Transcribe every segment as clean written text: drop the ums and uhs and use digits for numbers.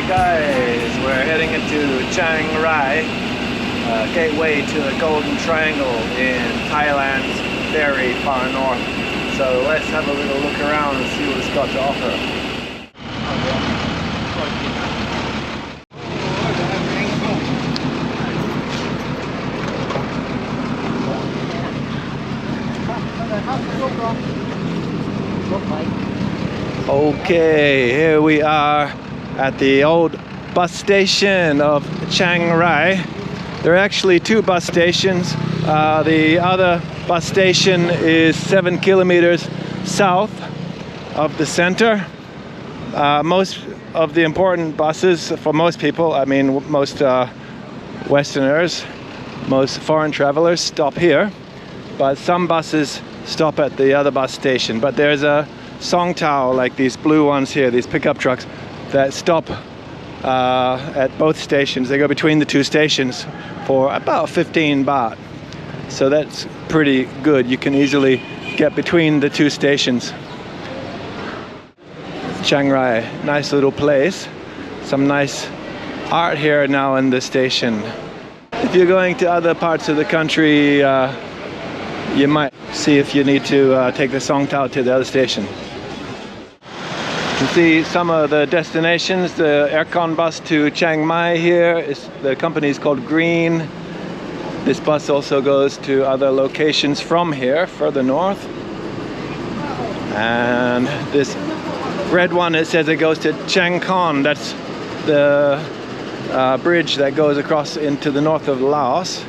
guys, we're heading into Chiang Rai, gateway to the Golden Triangle in Thailand's very far north. So let's have a little look around and see what it's got to offer. Okay, here we are at the old bus station of Chiang Rai. There are actually two bus stations. The other bus station is 7 kilometers south of the center. Most of the important buses for most people, I mean most Westerners, most foreign travelers stop here, but some buses stop at the other bus station. But there's a song tao, like these blue ones here, these pickup trucks that stop at both stations. They go between the two stations for about 15 baht. So that's pretty good. You can easily get between the two stations. Chiang Rai, nice little place. Some nice art here now in the station. If you're going to other parts of the country, you might see if you need to take the song tao to the other station. You can see some of the destinations. The aircon bus to Chiang Mai here is, the company is called Green. This bus also goes to other locations from here, further north. And this red one, it says it goes to Chiang Khon. That's the bridge that goes across into the north of Laos.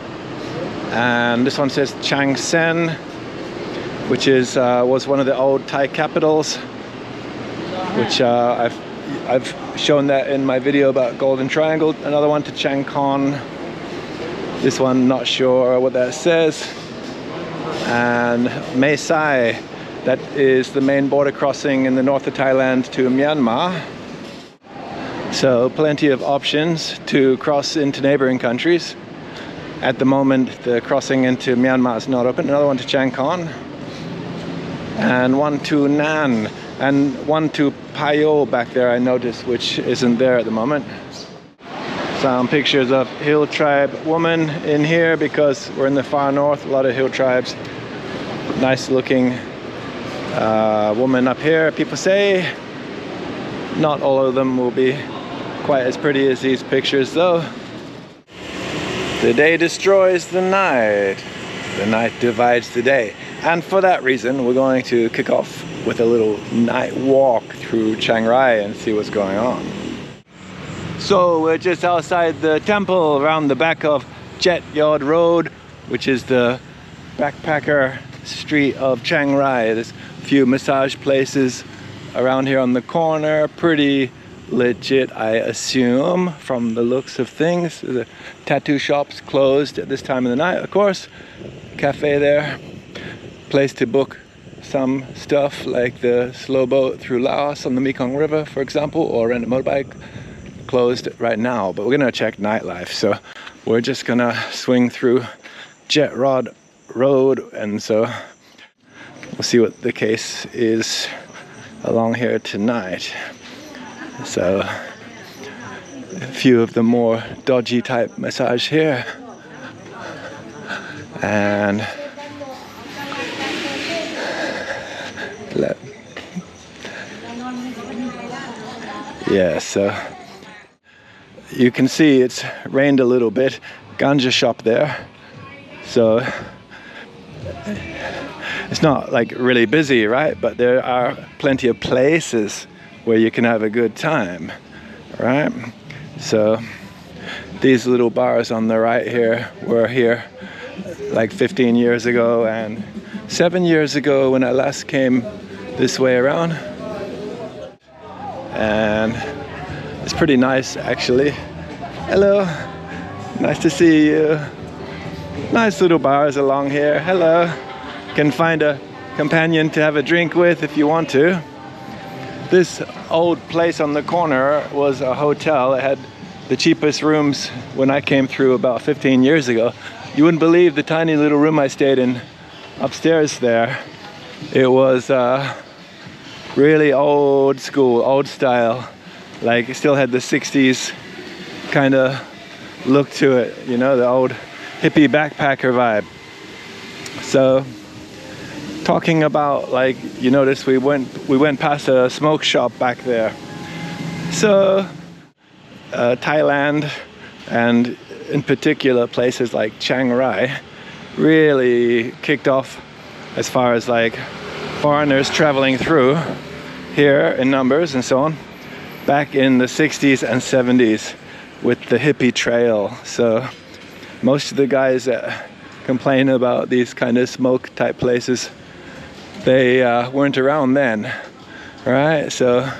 And this one says Chiang Sen, which is was one of the old Thai capitals, which I've shown that in my video about Golden Triangle. Another one to Chiang Khon. This one, not sure what that says. And Mae Sai, that is the main border crossing in the north of Thailand to Myanmar. So plenty of options to cross into neighboring countries. At the moment, the crossing into Myanmar is not open. Another one to Chiang Khon. And one to Nan. And one to Payo back there, I noticed, which isn't there at the moment. Some pictures of hill tribe women in here because we're in the far north. A lot of hill tribes. Nice looking woman up here, people say. Not all of them will be quite as pretty as these pictures though. The day destroys the night. The night divides the day. And for that reason, we're going to kick off with a little night walk through Chiang Rai and see what's going on. So we're just outside the temple around the back of Jet Yard Road, which is the backpacker street of Chiang Rai. There's a few massage places around here on the corner. Pretty legit, I assume, from the looks of things. The tattoo shop's closed at this time of the night, of course. Cafe there. Place to book some stuff like the slow boat through Laos on the Mekong River, for example, or rent a motorbike. Closed right now, but we're gonna check Nightlife. So we're just gonna swing through Jet Rod Road, and so we'll see what the case is along here tonight. So a few of the more dodgy type massage here, and yeah, so you can see it's rained a little bit. Ganja shop there, so it's not like really busy, right? But there are plenty of places where you can have a good time, right? So these little bars on the right here were here like 15 years ago and 7 years ago when I last came this way around. And it's pretty nice actually. Hello, nice to see you. Nice little bars along here. Hello. Can find a companion to have a drink with if you want to. This old place on the corner was a hotel. It had the cheapest rooms when I came through about 15 years ago. You wouldn't believe the tiny little room I stayed in upstairs there. It was really old school, old style. Like it still had the 60s kind of look to it, you know, the old hippie backpacker vibe. So talking about, like, you notice we went past a smoke shop back there. So Thailand, and in particular places like Chiang Rai, really kicked off as far as like foreigners traveling through here in numbers and so on back in the 60s and 70s with the Hippie Trail. So most of the guys that complain about these kind of smoke type places, they weren't around then, right? So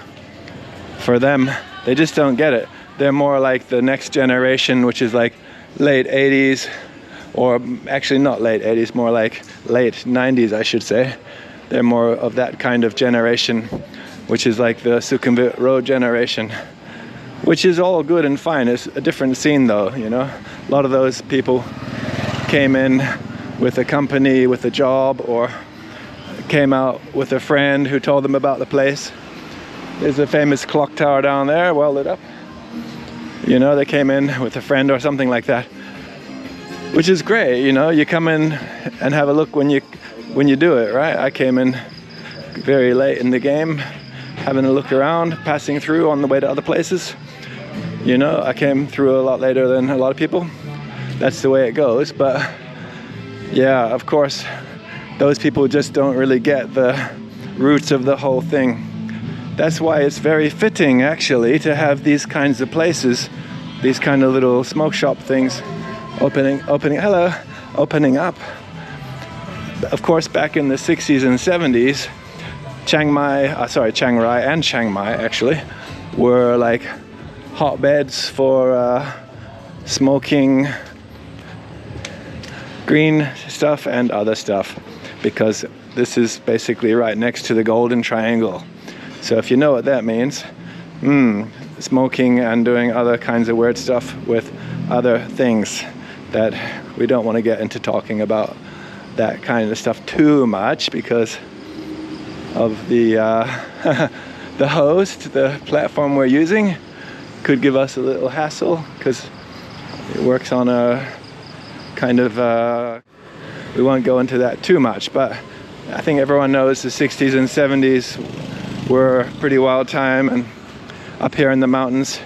for them, they just don't get it. They're more like the next generation, which is like late 80s, or actually not late 80s, more like late 90s, I should say. They're more of that kind of generation, which is like the Sukhumvit Road generation, which is all good and fine. It's a different scene though, you know. A lot of those people came in with a company, with a job, or came out with a friend who told them about the place. There's a famous clock tower down there, well lit up. You know, they came in with a friend or something like that, which is great. You know, you come in and have a look when you do it, right? I came in very late in the game, having a look around, passing through on the way to other places. You know, I came through a lot later than a lot of people. That's the way it goes. But yeah, of course, those people just don't really get the roots of the whole thing. That's why it's very fitting, actually, to have these kinds of places, these kind of little smoke shop things opening up. Of course, back in the 60s and 70s, Chiang Rai and Chiang Mai actually were like hotbeds for smoking green stuff and other stuff, because this is basically right next to the Golden Triangle. So if you know what that means, smoking and doing other kinds of weird stuff with other things that we don't want to get into talking about that kind of stuff too much, because of the the host, the platform we're using, could give us a little hassle, because it works on a kind of we won't go into that too much, but I think everyone knows the 60s and 70s were a pretty wild time, and up here in the mountains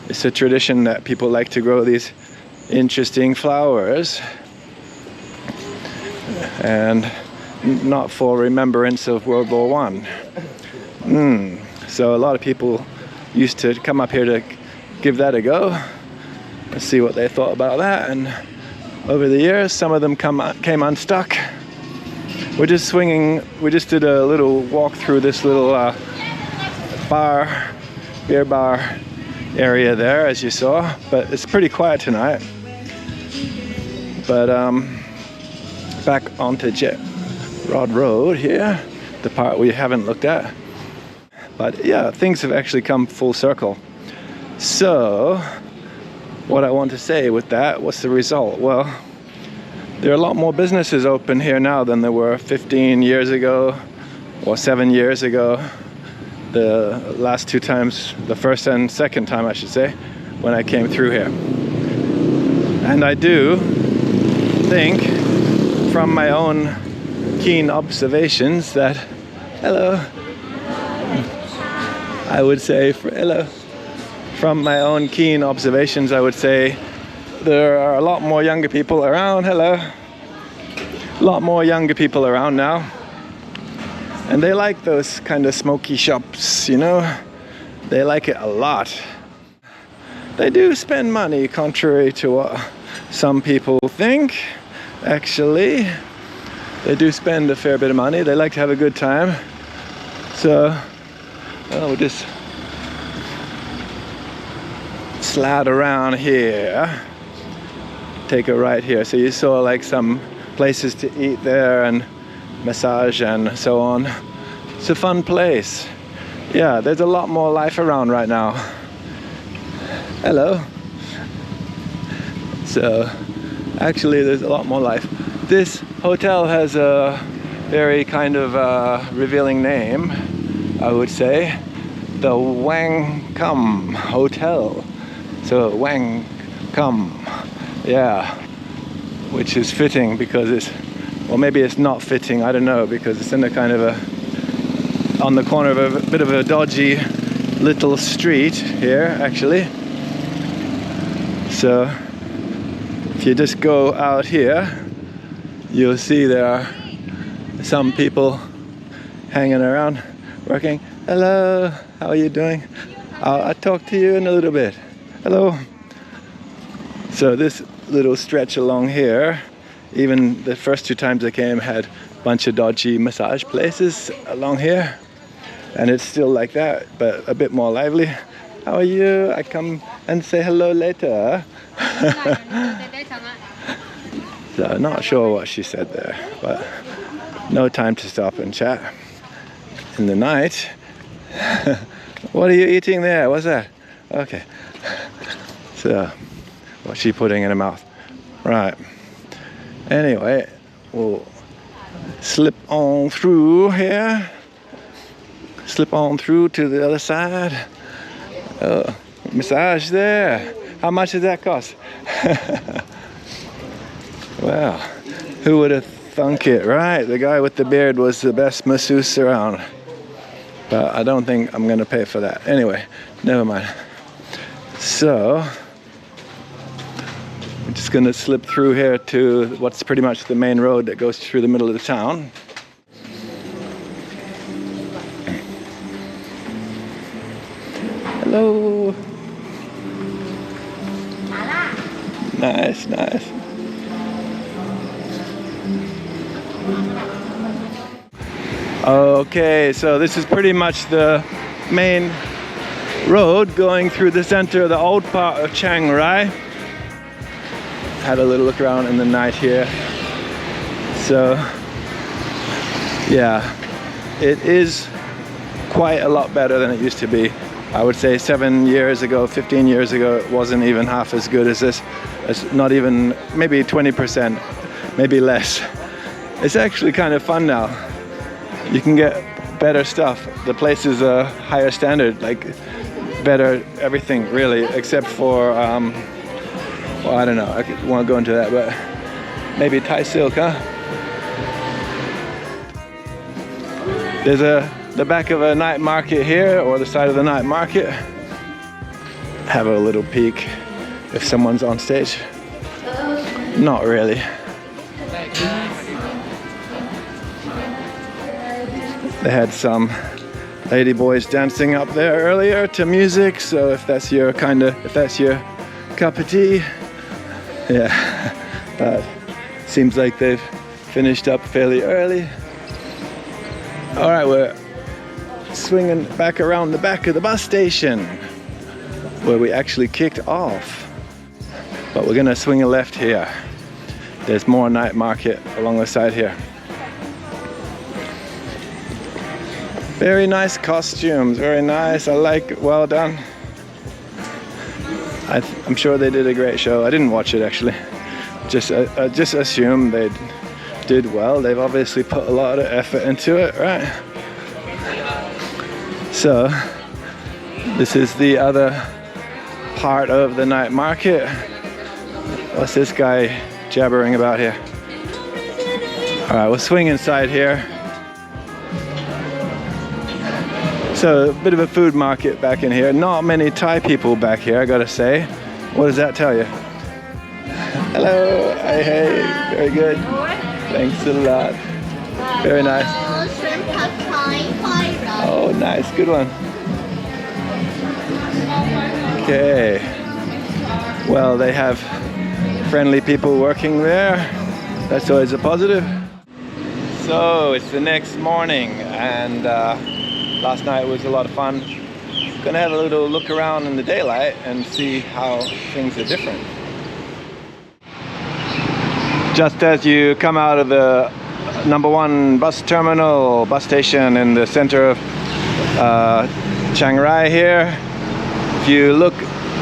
it's a tradition that people like to grow these interesting flowers, and not for remembrance of World War I. So a lot of people used to come up here to give that a go. Let's see what they thought about that, and over the years some of them came unstuck. We're just swinging. We just did a little walk through this little beer bar area there, as you saw, but it's pretty quiet tonight. But back onto Jet Rod Road here, the part we haven't looked at. But yeah, things have actually come full circle. So what I want to say with that, what's the result? Well, there are a lot more businesses open here now than there were 15 years ago or 7 years ago. The last two times, the first and second time I should say, when I came through here. And I do think, from my own keen observations, that from my own keen observations, I would say there are a lot more younger people around. A lot more younger people around now, and they like those kind of smoky shops, you know. They like it a lot. They do spend money, contrary to what some people think. Actually, they do spend a fair bit of money. They like to have a good time. So we'll just slide around here, take a right here. So you saw like some places to eat there and massage and so on. It's a fun place. Yeah, there's a lot more life around right now. Hello. So actually there's a lot more life. This hotel has a very kind of revealing name, I would say. the Wang Kam Hotel. So Wang Kam, yeah, which is fitting because it's, well, maybe it's not fitting, I don't know, because it's in a kind of a, on the corner of a bit of a dodgy little street here, actually. So if you just go out here, you'll see there are some people hanging around, working. Hello, how are you doing? I'll talk to you in a little bit. Hello. So this little stretch along here, even the first 2 times I came, had a bunch of dodgy massage places along here. And it's still like that, but a bit more lively. How are you? I come and say hello later. So not sure what she said there, but no time to stop and chat. In the night. What are you eating there? What's that? Okay. So, what's she putting in her mouth? Right. Anyway, we'll slip on through here. Slip on through to the other side. Massage there. How much does that cost? Well, who would have thunk it, right? The guy with the beard was the best masseuse around. But I don't think I'm gonna pay for that. Anyway, never mind. So, I'm just gonna slip through here to what's pretty much the main road that goes through the middle of the town. Hello. Nice, nice. Okay, so this is pretty much the main road going through the center of the old part of Chiang Rai. Had a little look around in the night here. So, yeah, it is quite a lot better than it used to be. I would say 7 years ago, 15 years ago, it wasn't even half as good as this. It's not even, maybe 20%, maybe less. It's actually kind of fun now. You can get better stuff. The place is a higher standard, like better everything really, except for, well, I don't know, I won't go into that, but maybe Thai silk, huh? There's the back of a night market here, or the side of the night market. Have a little peek if someone's on stage. Not really. They had some lady boys dancing up there earlier to music, so if that's your cup of tea, yeah. But seems like they've finished up fairly early. All right, we're swinging back around the back of the bus station where we actually kicked off. But we're gonna swing a left here. There's more night market along the side here. Very nice costumes, very nice. I like it, well done. I'm sure they did a great show. I didn't watch it actually. I just assume they did well. They've obviously put a lot of effort into it, right? So, this is the other part of the night market. What's this guy jabbering about here? All right, we'll swing inside here. So, a bit of a food market back in here. Not many Thai people back here, I gotta say. What does that tell you? Hello, hey, very good. Thanks a lot. Very nice. Oh, nice, good one. Okay. Well, they have friendly people working there. That's always a positive. So, it's the next morning, and last night was a lot of fun. Gonna have a little look around in the daylight and see how things are different. Just as you come out of the #1 bus terminal, bus station in the center of Chiang Rai here, if you look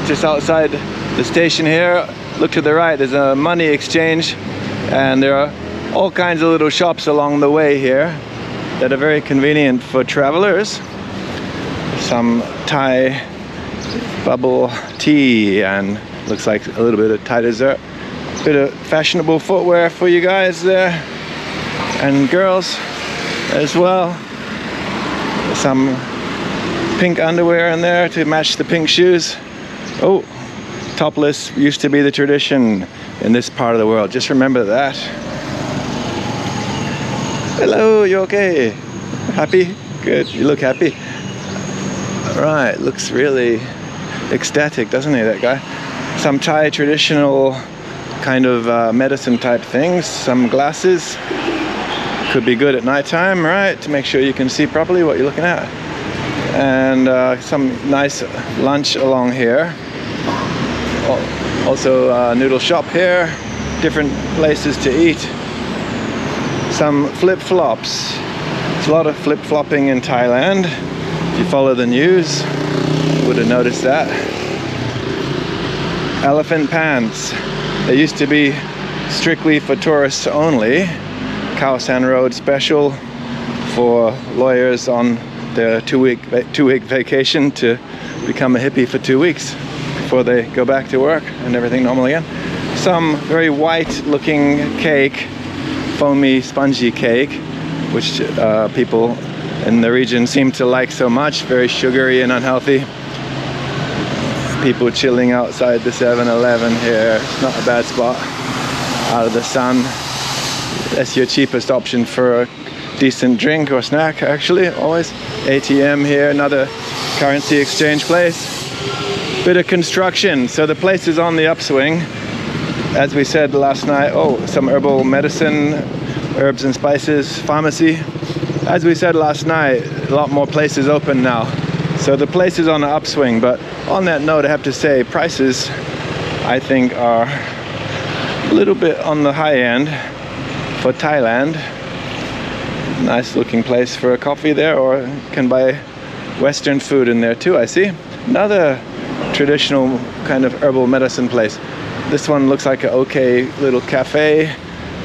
just outside the station here, look to the right, there's a money exchange, and there are all kinds of little shops along the way here that are very convenient for travelers. some Thai bubble tea, and looks like a little bit of Thai dessert. Bit of fashionable footwear for you guys there, and girls as well. Some pink underwear in there to match the pink shoes. Oh, topless used to be the tradition in this part of the world. Just remember that. Hello, you okay? Happy? Good, you look happy. Right, looks really ecstatic, doesn't he, that guy? Some Thai traditional kind of medicine type things. Some glasses. Could be good at nighttime, right? To make sure you can see properly what you're looking at. And some nice lunch along here. Also a noodle shop here. Different places to eat. Some flip-flops. There's a lot of flip-flopping in Thailand. If you follow the news, you would have noticed that. Elephant pants. They used to be strictly for tourists only. Khao San Road special for lawyers on their two-week vacation to become a hippie for 2 weeks before they go back to work and everything normal again. Some very white-looking cake, foamy, spongy cake, which people in the region seem to like so much. Very sugary and unhealthy. People chilling outside the 7-Eleven here. It's not a bad spot. Out of the sun. That's your cheapest option for a decent drink or snack, actually, always. ATM here, another currency exchange place. Bit of construction, so the place is on the upswing. As we said last night, oh, some herbal medicine, herbs and spices, pharmacy. As we said last night, a lot more places open now. So the place is on the upswing, but on that note, I have to say, prices, I think, are a little bit on the high end for Thailand. Nice looking place for a coffee there, or you can buy Western food in there too, I see. Another traditional kind of herbal medicine place. This one looks like an okay little cafe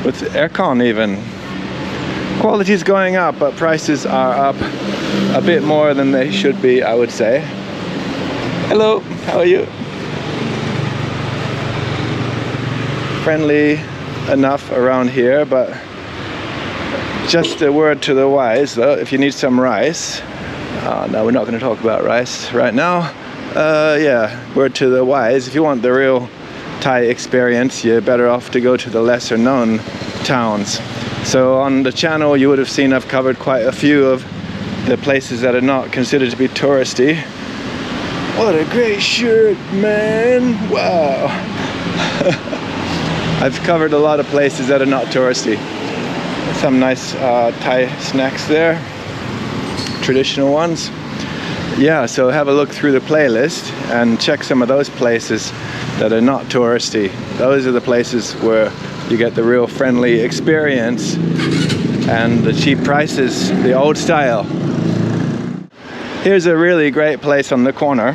with aircon even. Quality's going up, but prices are up a bit more than they should be, I would say. Hello, how are you? Friendly enough around here, but just a word to the wise though, if you need some rice, no, we're not going to talk about rice right now. Yeah, word to the wise, if you want the real Thai experience, you're better off to go to the lesser known towns. So on the channel you would have seen I've covered quite a few of the places that are not considered to be touristy. What a great shirt, man! Wow! I've covered a lot of places that are not touristy. Some nice Thai snacks there, traditional ones. Yeah, so have a look through the playlist and check some of those places that are not touristy. Those are the places where you get the real friendly experience and the cheap prices, the old style. Here's a really great place on the corner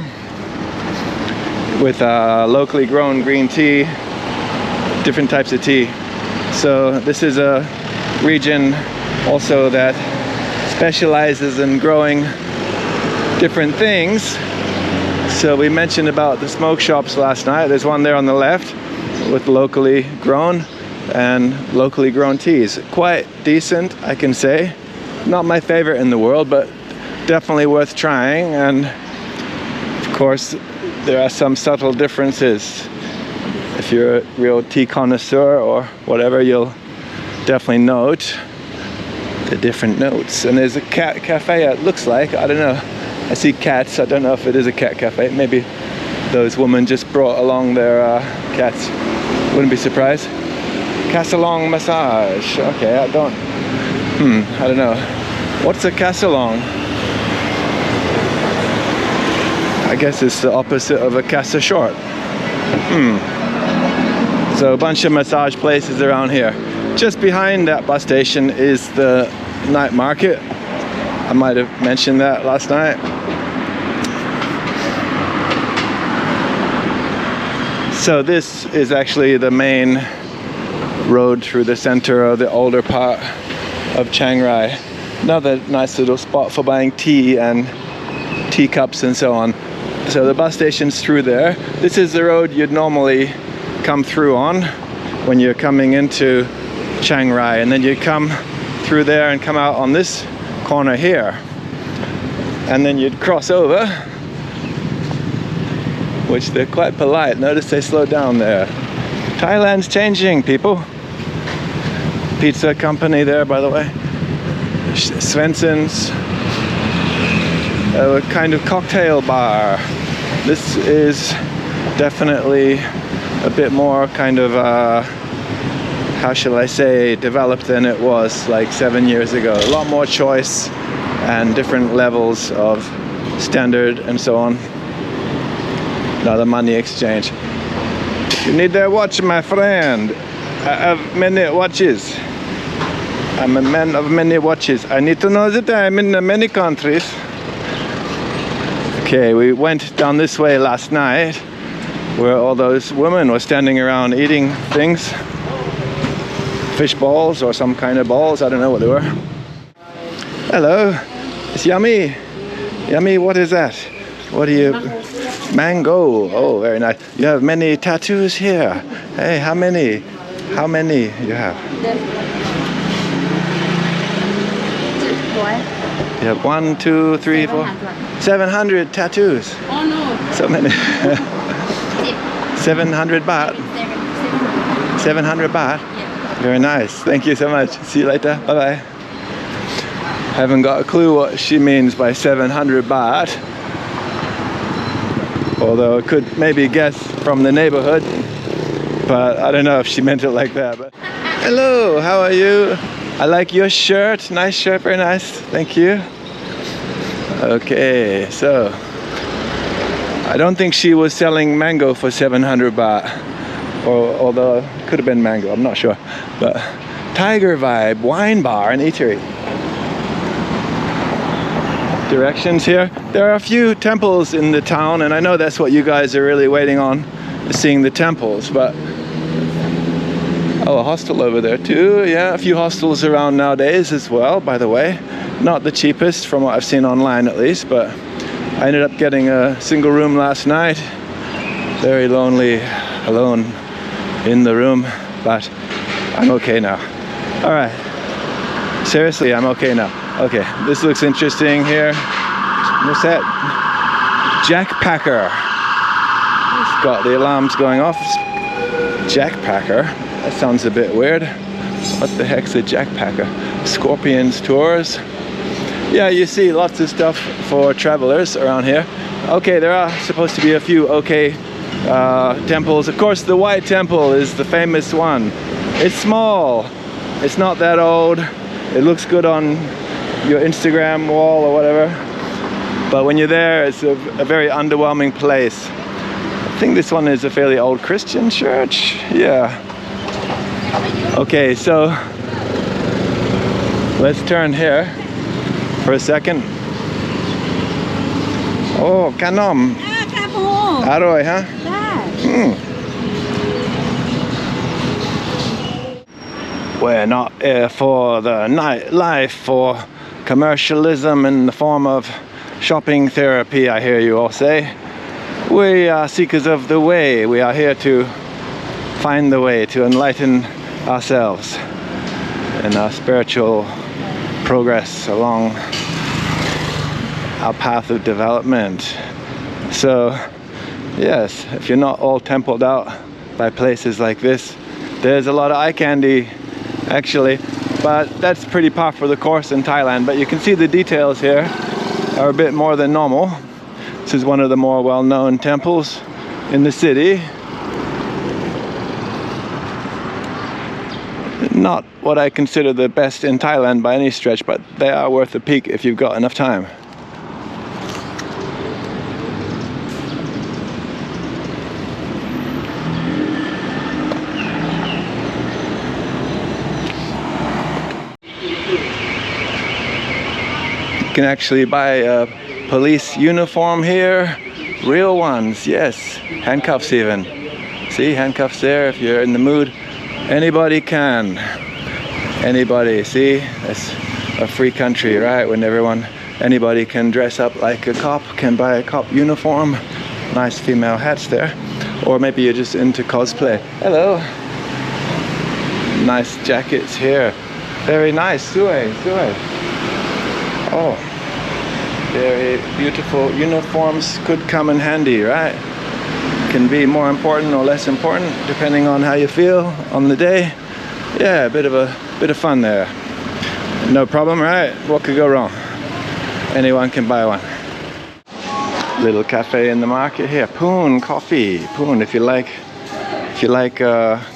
with locally grown green tea, different types of tea. So this is a region also that specializes in growing different things. So we mentioned about the smoke shops last night. There's one there on the left with locally grown and locally grown teas. Quite decent, I can say. Not my favorite in the world, but definitely worth trying. And of course there are some subtle differences. If you're a real tea connoisseur or whatever, you'll definitely note the different notes. And there's a cat cafe, it looks like. I don't know. I see cats. I don't know if it is a cat cafe. Maybe those women just brought along their cats. Wouldn't be surprised. Casalong massage. Okay, I don't know. What's a casalong? I guess it's the opposite of a casa short. So a bunch of massage places around here. Just behind that bus station is the night market. I might have mentioned that last night. So this is actually the main road through the center of the older part of Chiang Rai. Another nice little spot for buying tea and teacups and so on. So the bus station's through there. This is the road you'd normally come through on when you're coming into Chiang Rai, and then you come through there and come out on this corner here, and then you'd cross over, which they're quite polite. Notice they slowed down there. Thailand's changing, people. Pizza company there, by the way. Svensson's, a kind of cocktail bar. This is definitely a bit more kind of how shall I say, developed than it was like 7 years ago. A lot more choice and different levels of standard and so on. Another money exchange. You need that watch, my friend. I have many watches. I'm a man of many watches. I need to know the time in many countries. Okay, we went down this way last night where all those women were standing around eating things. Fish balls or some kind of balls, I don't know what they were. Hello, it's yummy. Yummy, what is that? What do you... Mango. Oh, very nice. You have many tattoos here. Hey, how many? How many you have? You have 1, 2, 3, 4... 700 tattoos. Oh no. So many. 700 baht. 700 baht. Very nice. Thank you so much. See you later. Bye-bye. Haven't got a clue what she means by 700 baht. Although I could maybe guess from the neighborhood. But I don't know if she meant it like that. But hello, how are you? I like your shirt. Nice shirt, very nice. Thank you. Okay, so I don't think she was selling mango for 700 baht. Or, although it could have been mango, I'm not sure. But Tiger Vibe Wine Bar and Eatery. Directions here. There are a few temples in the town, and I know that's what you guys are really waiting on, seeing the temples. But oh, a hostel over there too. Yeah, a few hostels around nowadays as well, by the way. Not the cheapest from what I've seen online at least, but I ended up getting a single room last night. Very lonely, alone in the room, but I'm okay now. All right, seriously, I'm okay now. Okay, this looks interesting here. What's that? Jackpacker. It's got the alarms going off. Jackpacker. That sounds a bit weird. What the heck's a jackpacker? Scorpions tours. Yeah, you see lots of stuff for travelers around here. Okay, there are supposed to be a few temples. Of course, the White Temple is the famous one. It's small. It's not that old. It looks good on your Instagram wall or whatever. But when you're there, it's a very underwhelming place. I think this one is a fairly old Christian church. Yeah. Okay, so let's turn here for a second. Oh, kanom. Aroy, huh? We're not here for the nightlife or commercialism in the form of shopping therapy, I hear you all say. We are seekers of the way. We are here to find the way, to enlighten ourselves in our spiritual progress along our path of development. So yes, if you're not all templed out by places like this, there's a lot of eye candy actually, but that's pretty par for the course in Thailand. But you can see the details here are a bit more than normal. This is one of the more well-known temples in the city. Not what I consider the best in Thailand by any stretch, but they are worth a peek if you've got enough time. You can actually buy a police uniform here. Real ones, yes. Handcuffs even. See, handcuffs there if you're in the mood. Anybody can. Anybody, see? That's a free country, right? When everyone anybody can dress up like a cop, can buy a cop uniform. Nice female hats there. Or maybe you're just into cosplay. Hello. Nice jackets here. Very nice. Sue. Oh, very beautiful uniforms could come in handy, right? Can be more important or less important depending on how you feel on the day. Yeah, a bit of fun there. No problem, right? What could go wrong? Anyone can buy one. Little cafe in the market here. Poon coffee. Poon. If you like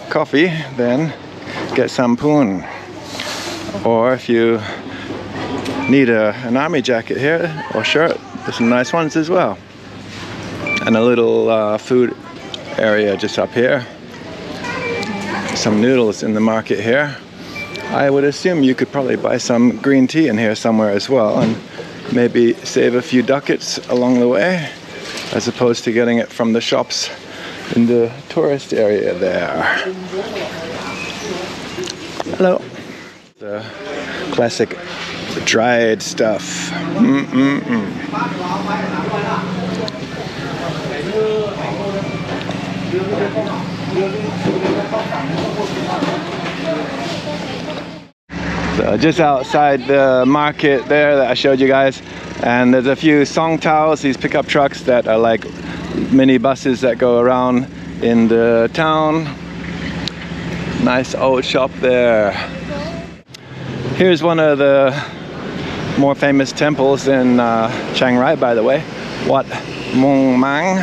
coffee, then get some Poon. Or if you need an army jacket here or shirt, there's some nice ones as well. And a little food area just up here. Some noodles in the market here. I would assume you could probably buy some green tea in here somewhere as well, and maybe save a few ducats along the way, as opposed to getting it from the shops in the tourist area there. Hello. The classic dried stuff. So just outside the market there that I showed you guys, and there's a few song towels, these pickup trucks that are like mini buses that go around in the town. Nice old shop there. Here's one of the more famous temples in Chiang Rai, by the way. Wat Mong Mang.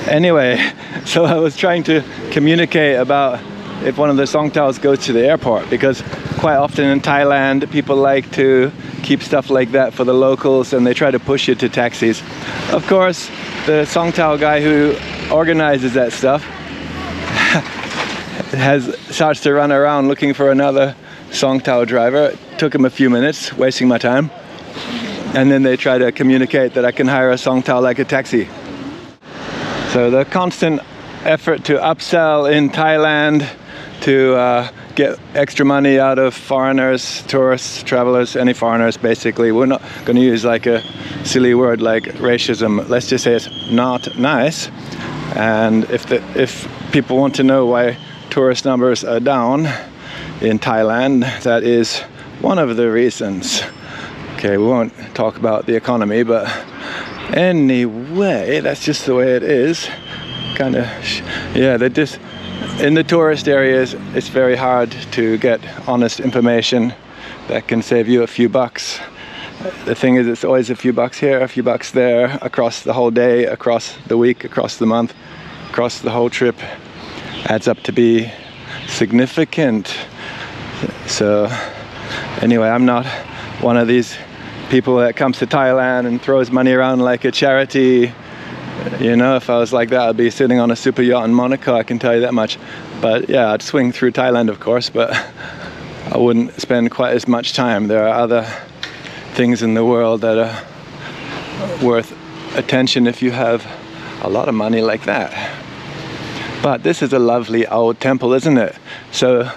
Anyway, so I was trying to communicate about if one of the song towels goes to the airport, because quite often in Thailand people like to keep stuff like that for the locals, and they try to push it to taxis. Of course, the song towel guy who organizes that stuff starts to run around looking for another song towel driver. It took him a few minutes, wasting my time. And then they try to communicate that I can hire a song towel like a taxi. So the constant effort to upsell in Thailand, to get extra money out of foreigners, tourists, travelers, any foreigners basically. We're not going to use like a silly word like racism. Let's just say it's not nice. And if people want to know why tourist numbers are down in Thailand, that is one of the reasons. Okay, we won't talk about the economy, but anyway, that's just the way it is. Kind of, yeah, they just, in the tourist areas, it's very hard to get honest information that can save you a few bucks. The thing is, it's always a few bucks here, a few bucks there, across the whole day, across the week, across the month, across the whole trip. Adds up to be significant. So anyway, I'm not one of these people that comes to Thailand and throws money around like a charity. You know, if I was like that, I'd be sitting on a super yacht in Monaco, I can tell you that much. But yeah, I'd swing through Thailand, of course, but I wouldn't spend quite as much time. There are other things in the world that are worth attention if you have a lot of money like that. But this is a lovely old temple, isn't it? So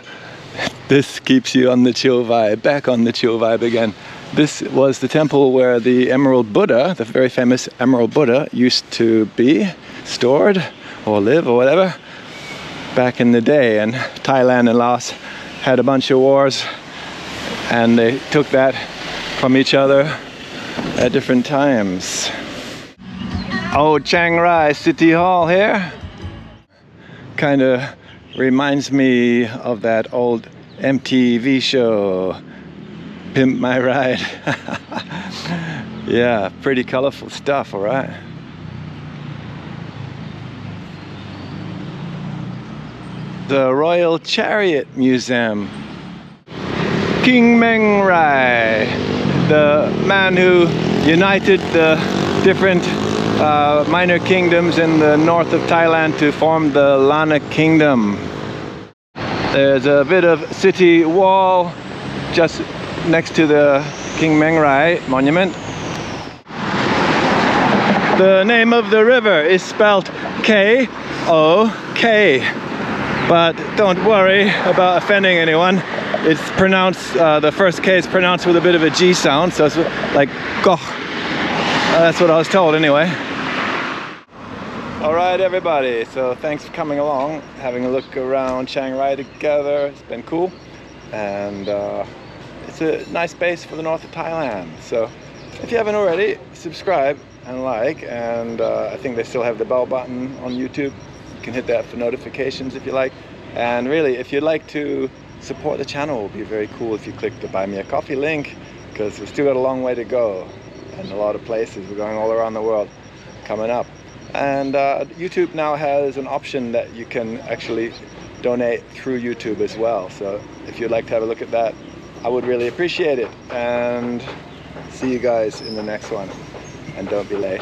this keeps you on the chill vibe, back on the chill vibe again. This was the temple where the Emerald Buddha, the very famous Emerald Buddha, used to be stored or live or whatever back in the day. And Thailand and Laos had a bunch of wars, and they took that from each other at different times. Old Chiang Rai City Hall here. Kind of reminds me of that old MTV show, Pimp My Ride. Yeah, pretty colorful stuff, all right. The Royal Chariot Museum. King Meng Rai, the man who united the different minor kingdoms in the north of Thailand to form the Lana Kingdom. There's a bit of city wall just next to the King Meng Rai monument. The name of the river is spelled K-O-K, but don't worry about offending anyone. it's pronounced, the first K is pronounced with a bit of a G sound, so it's like goh. That's what I was told anyway. Alright everybody, so thanks for coming along, having a look around Chiang Rai together. It's been cool, and it's a nice base for the north of Thailand. So if you haven't already, subscribe and like, and I think they still have the bell button on YouTube. You can hit that for notifications if you like. And really, if you'd like to support the channel, it would be very cool if you click the Buy Me a Coffee link, because we've still got a long way to go and a lot of places. We're going all around the world coming up. And YouTube now has an option that you can actually donate through YouTube as well. So if you'd like to have a look at that, I would really appreciate it. And see you guys in the next one. And don't be late.